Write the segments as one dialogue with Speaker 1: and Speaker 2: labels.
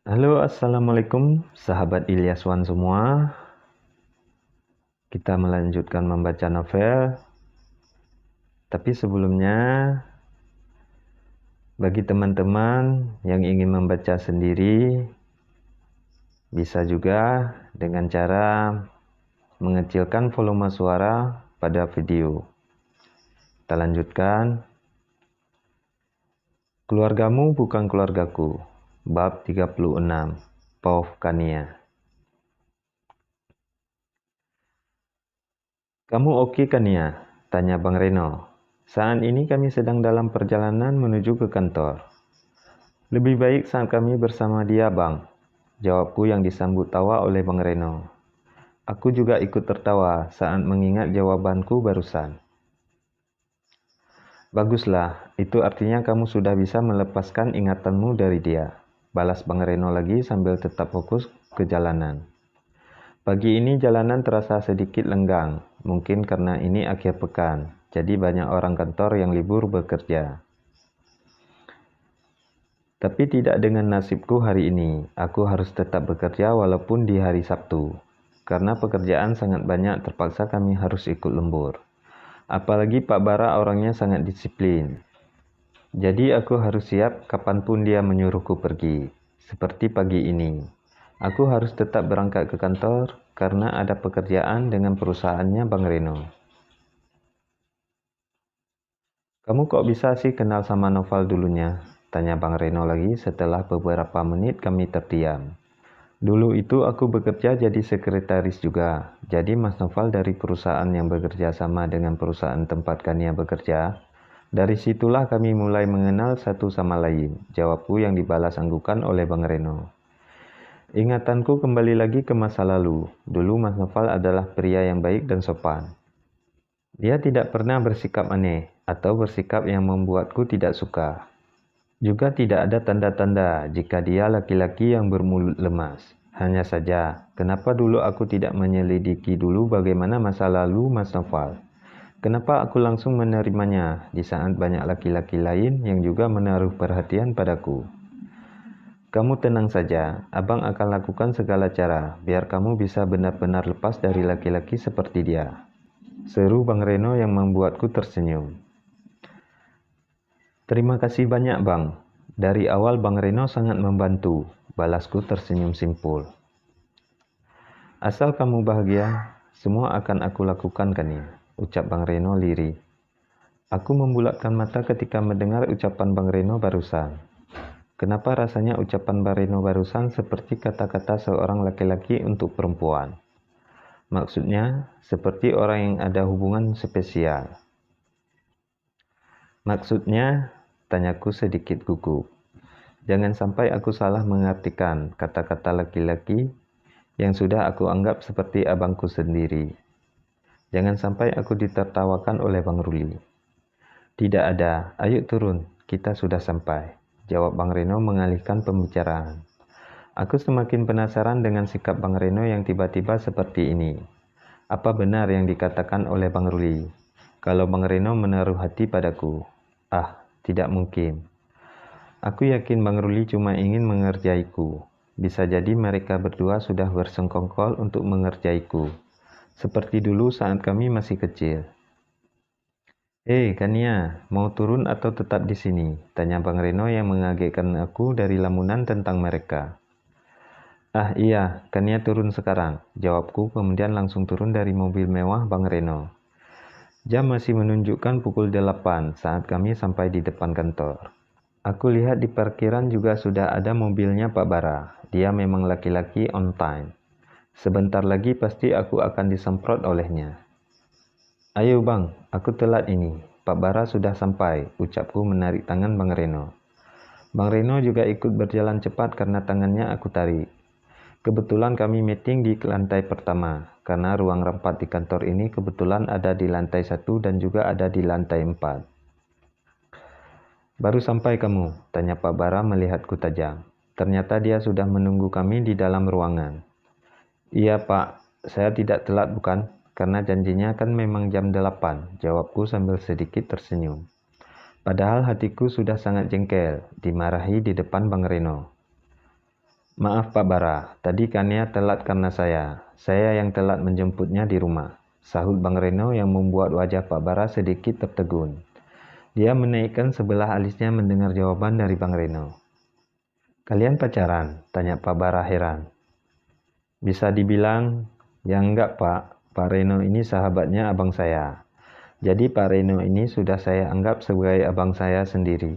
Speaker 1: Halo, assalamualaikum sahabat Ilyaswan semua. Kita melanjutkan membaca novel. Tapi sebelumnya, bagi teman-teman yang ingin membaca sendiri, bisa juga dengan cara mengecilkan volume suara pada video. Kita lanjutkan. Keluargamu bukan keluargaku. Bab 36. Pauvkania. Kamu oke kan ya? Tanya Bang Reno. Saat ini kami sedang dalam perjalanan menuju ke kantor. Lebih baik saat kami bersama dia, Bang. Jawabku yang disambut tawa oleh Bang Reno. Aku juga ikut tertawa saat mengingat jawabanku barusan. Baguslah, itu artinya kamu sudah bisa melepaskan ingatanmu dari dia. Balas Bang Reno lagi sambil tetap fokus ke jalanan. Pagi ini jalanan terasa sedikit lenggang, mungkin karena ini akhir pekan, jadi banyak orang kantor yang libur bekerja. Tapi tidak dengan nasibku hari ini, aku harus tetap bekerja walaupun di hari Sabtu. Karena pekerjaan sangat banyak terpaksa kami harus ikut lembur. Apalagi Pak Bara orangnya sangat disiplin. Jadi aku harus siap kapanpun dia menyuruhku pergi, seperti pagi ini. Aku harus tetap berangkat ke kantor karena ada pekerjaan dengan perusahaannya Bang Reno. Kamu kok bisa sih kenal sama Noval dulunya? Tanya Bang Reno lagi setelah beberapa menit kami terdiam. Dulu itu aku bekerja jadi sekretaris juga. Jadi Mas Noval dari perusahaan yang bekerja sama dengan perusahaan tempat Kania bekerja. Dari situlah kami mulai mengenal satu sama lain. Jawabku yang dibalas anggukan oleh Bang Reno. Ingatanku kembali lagi ke masa lalu. Dulu Mas Noval adalah pria yang baik dan sopan. Dia tidak pernah bersikap aneh atau bersikap yang membuatku tidak suka. Juga tidak ada tanda-tanda jika dia laki-laki yang bermulut lemas. Hanya saja, kenapa dulu aku tidak menyelidiki dulu bagaimana masa lalu Mas Noval? Kenapa aku langsung menerimanya di saat banyak laki-laki lain yang juga menaruh perhatian padaku? Kamu tenang saja, abang akan lakukan segala cara biar kamu bisa benar-benar lepas dari laki-laki seperti dia. Seru Bang Reno yang membuatku tersenyum. Terima kasih banyak Bang. Dari awal Bang Reno sangat membantu. Balasku tersenyum simpul. Asal kamu bahagia, semua akan aku lakukan kan ya? Ucap Bang Reno lirih. Aku membulatkan mata ketika mendengar ucapan Bang Reno barusan. Kenapa rasanya ucapan Bang Reno barusan seperti kata-kata seorang laki-laki untuk perempuan? Maksudnya, seperti orang yang ada hubungan spesial. Maksudnya, tanyaku sedikit gugup. Jangan sampai aku salah mengartikan kata-kata laki-laki yang sudah aku anggap seperti abangku sendiri. Jangan sampai aku ditertawakan oleh Bang Ruli. Tidak ada, ayo turun, kita sudah sampai. Jawab Bang Reno mengalihkan pembicaraan. Aku semakin penasaran dengan sikap Bang Reno yang tiba-tiba seperti ini. Apa benar yang dikatakan oleh Bang Ruli? Kalau Bang Reno menaruh hati padaku. Tidak mungkin. Aku yakin Bang Ruli cuma ingin mengerjaiku. Bisa jadi mereka berdua sudah bersengkongkol untuk mengerjaiku. Seperti dulu saat kami masih kecil. Hei, Kania, mau turun atau tetap di sini? Tanya Bang Reno yang mengagetkan aku dari lamunan tentang mereka. Iya, Kania turun sekarang. Jawabku kemudian langsung turun dari mobil mewah Bang Reno. Jam masih menunjukkan pukul 8 saat kami sampai di depan kantor. Aku lihat di parkiran juga sudah ada mobilnya Pak Bara. Dia memang laki-laki on time. Sebentar lagi pasti aku akan disemprot olehnya. Ayo bang, aku telat ini. Pak Bara sudah sampai, ucapku menarik tangan Bang Reno. Bang Reno juga ikut berjalan cepat karena tangannya aku tarik. Kebetulan kami meeting di lantai pertama, karena ruang rapat di kantor ini kebetulan ada di lantai 1 dan juga ada di lantai 4. Baru sampai kamu, tanya Pak Bara melihatku tajam. Ternyata dia sudah menunggu kami di dalam ruangan. Iya Pak, saya tidak telat bukan? Karena janjinya kan memang jam 8, jawabku sambil sedikit tersenyum. Padahal hatiku sudah sangat jengkel, dimarahi di depan Bang Reno. Maaf Pak Bara, tadi Kania telat karena saya. Saya yang telat menjemputnya di rumah. Sahut Bang Reno yang membuat wajah Pak Bara sedikit tertegun. Dia menaikkan sebelah alisnya mendengar jawaban dari Bang Reno. Kalian pacaran? Tanya Pak Bara heran. Bisa dibilang, ya enggak Pak. Pak Reno ini sahabatnya abang saya. Jadi Pak Reno ini sudah saya anggap sebagai abang saya sendiri.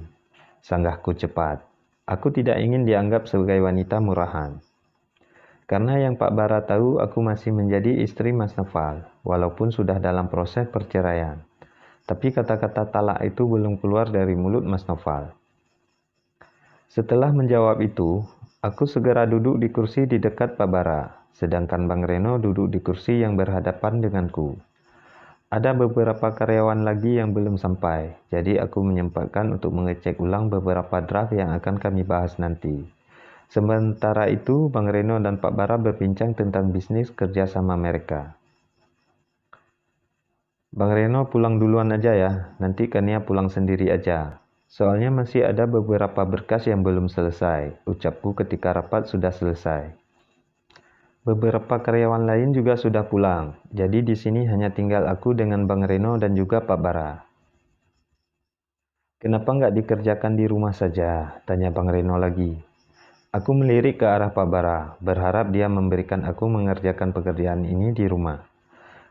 Speaker 1: Sanggahku cepat. Aku tidak ingin dianggap sebagai wanita murahan. Karena yang Pak Bara tahu, aku masih menjadi istri Mas Noval, walaupun sudah dalam proses perceraian. Tapi kata-kata talak itu belum keluar dari mulut Mas Noval. Setelah menjawab itu, aku segera duduk di kursi di dekat Pak Bara, sedangkan Bang Reno duduk di kursi yang berhadapan denganku. Ada beberapa karyawan lagi yang belum sampai, jadi aku menyempatkan untuk mengecek ulang beberapa draft yang akan kami bahas nanti. Sementara itu, Bang Reno dan Pak Bara berbincang tentang bisnis kerjasama mereka. Bang Reno pulang duluan aja ya, nanti Kania pulang sendiri aja. Soalnya masih ada beberapa berkas yang belum selesai, ucapku ketika rapat sudah selesai. Beberapa karyawan lain juga sudah pulang, jadi di sini hanya tinggal aku dengan Bang Reno dan juga Pak Bara. Kenapa nggak dikerjakan di rumah saja? Tanya Bang Reno lagi. Aku melirik ke arah Pak Bara, berharap dia memberikan aku mengerjakan pekerjaan ini di rumah.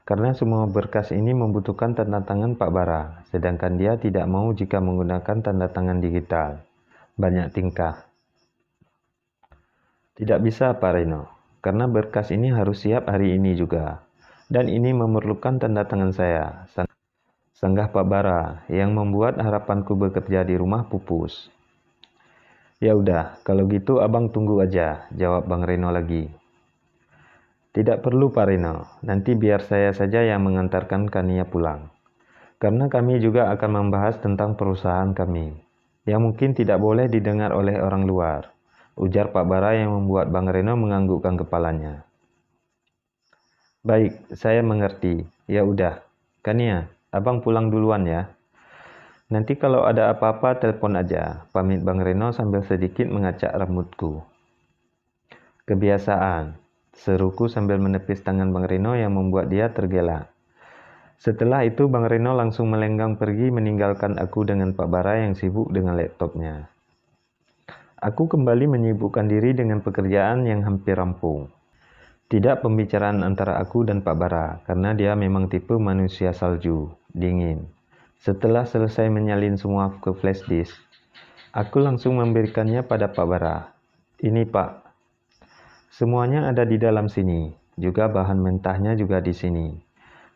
Speaker 1: Karena semua berkas ini membutuhkan tanda tangan Pak Bara, sedangkan dia tidak mau jika menggunakan tanda tangan digital. Banyak tingkah. Tidak bisa Pak Reno. Karena berkas ini harus siap hari ini juga. Dan ini memerlukan tanda tangan saya, sanggah Pak Bara, yang membuat harapanku bekerja di rumah pupus. Ya udah, kalau gitu abang tunggu aja, jawab Bang Reno lagi. Tidak perlu Pak Reno, nanti biar saya saja yang mengantarkan Kania pulang. Karena kami juga akan membahas tentang perusahaan kami, yang mungkin tidak boleh didengar oleh orang luar. Ujar Pak Bara yang membuat Bang Reno menganggukkan kepalanya. Baik, saya mengerti. Ya udah, Kania, abang pulang duluan ya. Nanti kalau ada apa-apa telepon aja, pamit Bang Reno sambil sedikit mengacak rambutku. Kebiasaan, seruku sambil menepis tangan Bang Reno yang membuat dia tergelak. Setelah itu Bang Reno langsung melenggang pergi meninggalkan aku dengan Pak Bara yang sibuk dengan laptopnya. Aku kembali menyibukkan diri dengan pekerjaan yang hampir rampung. Tidak pembicaraan antara aku dan Pak Bara, karena dia memang tipe manusia salju, dingin. Setelah selesai menyalin semua ke flash disk, aku langsung memberikannya pada Pak Bara. Ini Pak, semuanya ada di dalam sini, juga bahan mentahnya juga di sini.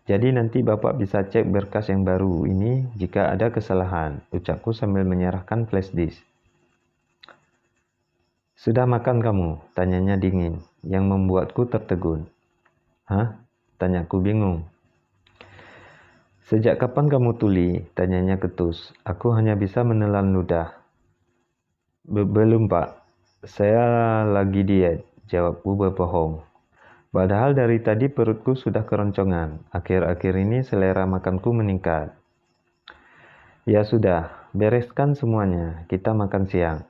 Speaker 1: Jadi nanti Bapak bisa cek berkas yang baru ini jika ada kesalahan, ucapku sambil menyerahkan flash disk. Sudah makan kamu? Tanyanya dingin, yang membuatku tertegun. Hah? Tanyaku bingung. Sejak kapan kamu tuli? Tanyanya ketus. Aku hanya bisa menelan ludah. Belum Pak, saya lagi diet, jawabku berbohong. Padahal dari tadi perutku sudah keroncongan. Akhir-akhir ini selera makanku meningkat. Ya sudah, bereskan semuanya, kita makan siang.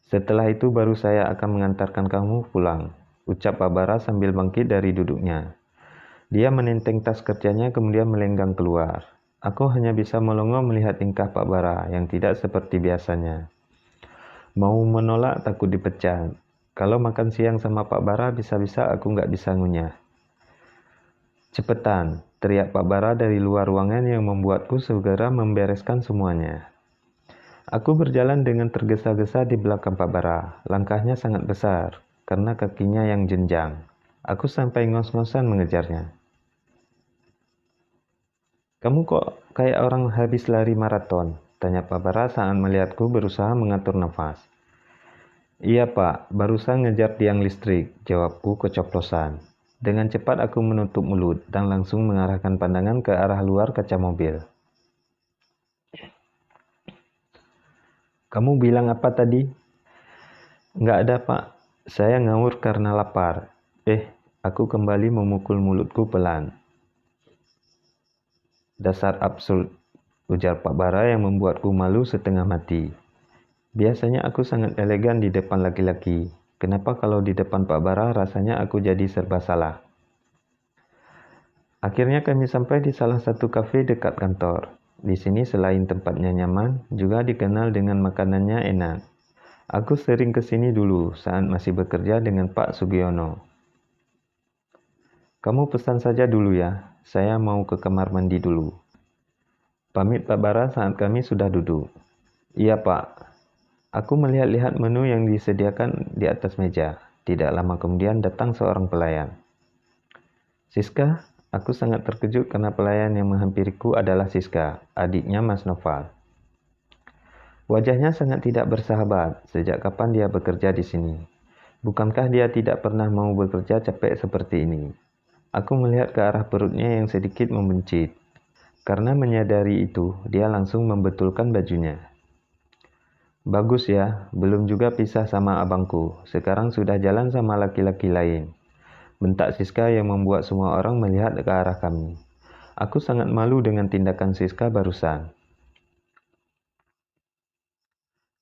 Speaker 1: Setelah itu baru saya akan mengantarkan kamu pulang, ucap Pak Bara sambil bangkit dari duduknya. Dia menenteng tas kerjanya kemudian melenggang keluar. Aku hanya bisa melongo melihat tingkah Pak Bara yang tidak seperti biasanya. Mau menolak takut dipecat. Kalau makan siang sama Pak Bara bisa-bisa aku nggak bisa ngunyah. Cepetan, teriak Pak Bara dari luar ruangan yang membuatku segera membereskan semuanya. Aku berjalan dengan tergesa-gesa di belakang Pak Bara. Langkahnya sangat besar, karena kakinya yang jenjang. Aku sampai ngos-ngosan mengejarnya. Kamu kok kayak orang habis lari maraton? Tanya Pak Bara saat melihatku berusaha mengatur nafas. Iya Pak, barusan ngejar tiang listrik, jawabku keceplosan. Dengan cepat aku menutup mulut dan langsung mengarahkan pandangan ke arah luar kaca mobil. Kamu bilang apa tadi? Nggak ada Pak, saya ngawur karena lapar. Aku kembali memukul mulutku pelan. Dasar absurd, ujar Pak Bara yang membuatku malu setengah mati. Biasanya aku sangat elegan di depan laki-laki, Kenapa kalau di depan Pak Bara rasanya aku jadi serba salah? Akhirnya kami sampai di salah satu kafe dekat kantor. Di sini selain tempatnya nyaman, juga dikenal dengan makanannya enak. Aku sering ke sini dulu saat masih bekerja dengan Pak Sugiono. Kamu pesan saja dulu ya, saya mau ke kamar mandi dulu. Pamit Pak Bara saat kami sudah duduk. Iya Pak, aku melihat-lihat menu yang disediakan di atas meja. Tidak lama kemudian datang seorang pelayan. Siska, aku sangat terkejut karena pelayan yang menghampiriku adalah Siska, adiknya Mas Noval. Wajahnya sangat tidak bersahabat. Sejak kapan dia bekerja di sini? Bukankah dia tidak pernah mau bekerja capek seperti ini? Aku melihat ke arah perutnya yang sedikit membencit. Karena menyadari itu, dia langsung membetulkan bajunya. Bagus ya, belum juga pisah sama abangku. Sekarang sudah jalan sama laki-laki lain. Bentak Siska yang membuat semua orang melihat ke arah kami. Aku sangat malu dengan tindakan Siska barusan.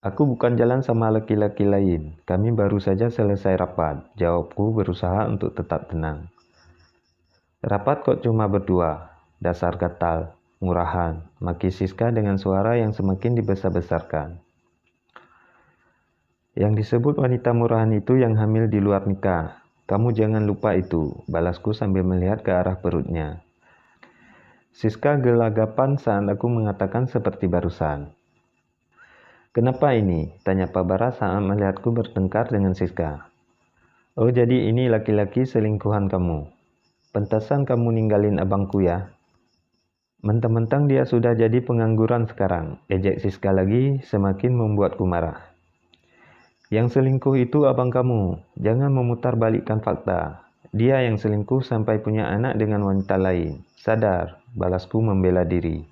Speaker 1: Aku bukan jalan sama laki-laki lain. Kami baru saja selesai rapat. Jawabku berusaha untuk tetap tenang. Rapat kok cuma berdua. Dasar gatal, murahan, maki Siska dengan suara yang semakin dibesar-besarkan. Yang disebut wanita murahan itu yang hamil di luar nikah. Kamu jangan lupa itu, balasku sambil melihat ke arah perutnya. Siska gelagapan saat aku mengatakan seperti barusan. Kenapa ini? Tanya Pak Bara saat melihatku bertengkar dengan Siska. Oh jadi ini laki-laki selingkuhan kamu. Pantasan kamu ninggalin abangku ya. Mentang-mentang dia sudah jadi pengangguran sekarang, ejek Siska lagi semakin membuatku marah. Yang selingkuh itu abang kamu, jangan memutarbalikkan fakta. Dia yang selingkuh sampai punya anak dengan wanita lain. Sadar, balasku membela diri.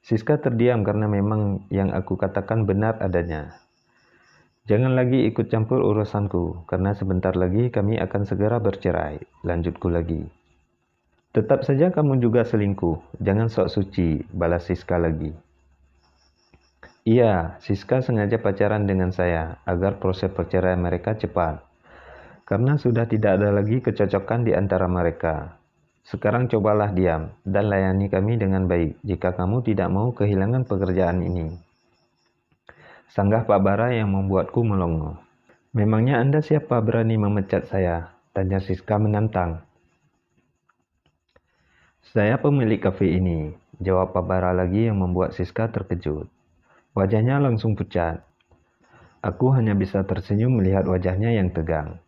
Speaker 1: Siska terdiam karena memang yang aku katakan benar adanya. Jangan lagi ikut campur urusanku, karena sebentar lagi kami akan segera bercerai. Lanjutku lagi. Tetap saja kamu juga selingkuh, jangan sok suci, balas Siska lagi. Iya, Siska sengaja pacaran dengan saya, agar proses perceraian mereka cepat. Karena sudah tidak ada lagi kecocokan di antara mereka. Sekarang cobalah diam, dan layani kami dengan baik, jika kamu tidak mau kehilangan pekerjaan ini. Sanggah Pak Bara yang membuatku melongo. Memangnya Anda siapa berani memecat saya? Tanya Siska menantang. Saya pemilik kafe ini, jawab Pak Bara lagi yang membuat Siska terkejut. Wajahnya langsung pucat. Aku hanya bisa tersenyum melihat wajahnya yang tegang.